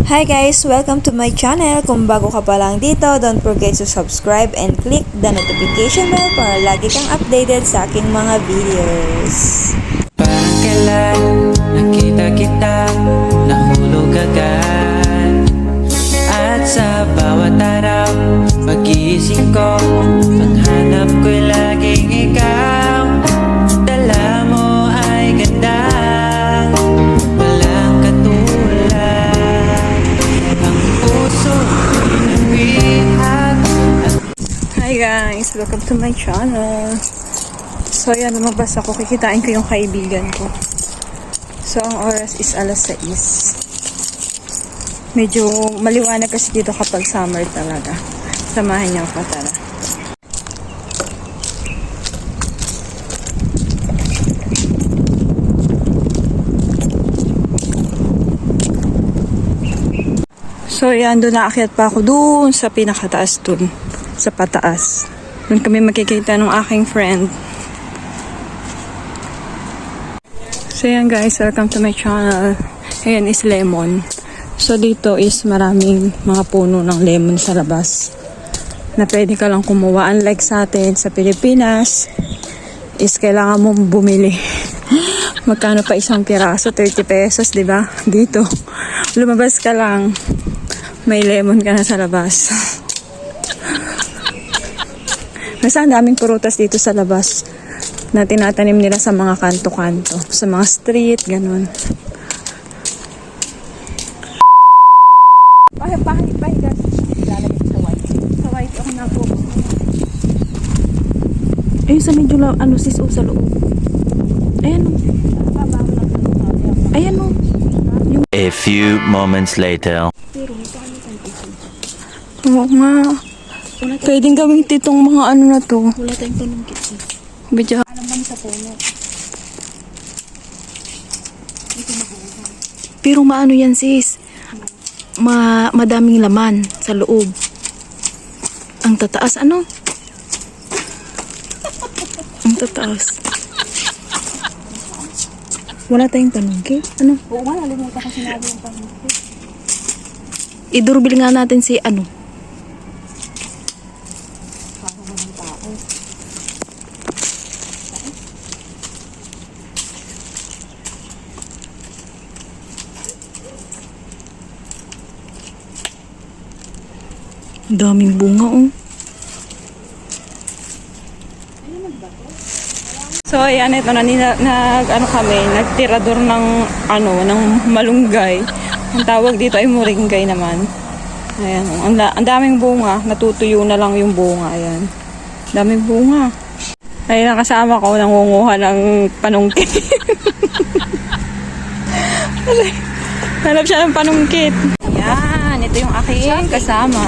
Hi guys! Welcome to my channel. Kung bago ka pa lang dito, don't forget to subscribe and click the notification bell para lagi kang updated sa aking mga videos. Parang kailan nakita kita, nahulog agad. At sa bawat araw, pag-iisip ko, paghanap ko'y laging ikaw. Dala mo ay ganda, walang katulad. Ang puso pinagbihat. Hi guys! Welcome to my channel. So yan, lumabas ako. Kikitain ko yung kaibigan ko. So ang oras is alas 6. Medyo maliwanag kasi dito kapag summer talaga. Samahan niyo ako, tara. So yan, doon naakyat pa ako doon sa pinakataas doon. Sa pataas. Doon kami makikita ng aking friend. So yan guys, welcome to my channel. Ayan is lemon. So dito is maraming mga puno ng lemon sa labas. Na pwede ka lang kumuha. Unlike sa atin sa Pilipinas, is kailangan mong bumili. Magkano pa isang piraso? 30 pesos, di ba? Dito, lumabas ka lang, may lemon ka na sa labas. Kasi ang daming prutas dito sa labas na tinatanim nila sa mga kanto-kanto, sa mga street, ganun. Pahay guys. Lalagay sa white. Sa white ako na po. Ayun sa medyo sis sa loob. Ayan o. Ayan o. A few moments later. Oo nga. Pwedeng gawing titong mga ano na to. Wala tayong panungkit. Bidya. Alam lang sa puno. Pero maano yan sis? Madaming laman sa loob. Ang tataas ano? Ang tataas. Wala tayong panungkit? Ano? Oo nga, nalimutan ko sinabi yung panungkit. Idurbil nga natin si ano? Daming bunga oh. So ayan, ito na nagtirador ng malunggay. Ang tawag dito ay moringgay naman. Ayan, ang daming bunga, natutuyo na lang yung bunga, ayan. Daming bunga. Ayun, nakasama ko nangunguha ng panungkit. Hanap siya ng panungkit. Ayan, ito yung aking kasama.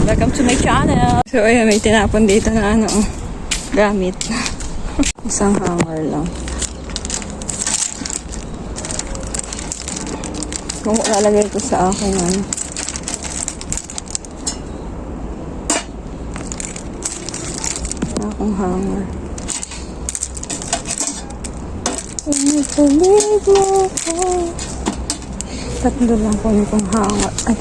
Welcome to my channel. So ayan, may tinapon dito na gamit. Isang hanger lang. Kung lalagay ko sa akin akong hanger. Tatlo lang po yung hanger. Ay.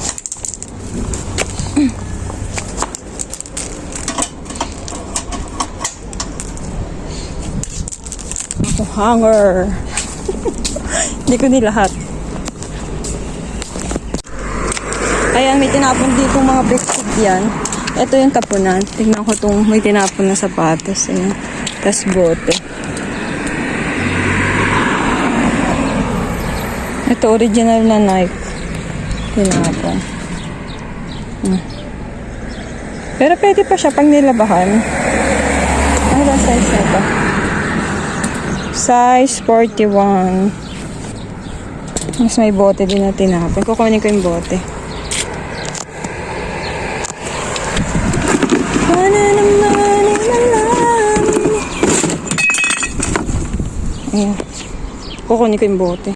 Akong hanger. Hindi ko nilahat. Ayan, may tinapon dito mga biscuit yan. Ito yung tapunan. Tingnan ko itong may tinapon na sapatos. Ayan. Tas bote. Ito original na Nike. Tinapon. Pero pwede pa siya pag nilabahan. Ano ba size na ito? Size 41. Mas may bote din na tinapon. Kukunin ko yung bote. Ayan. Kukunin ko yung bote.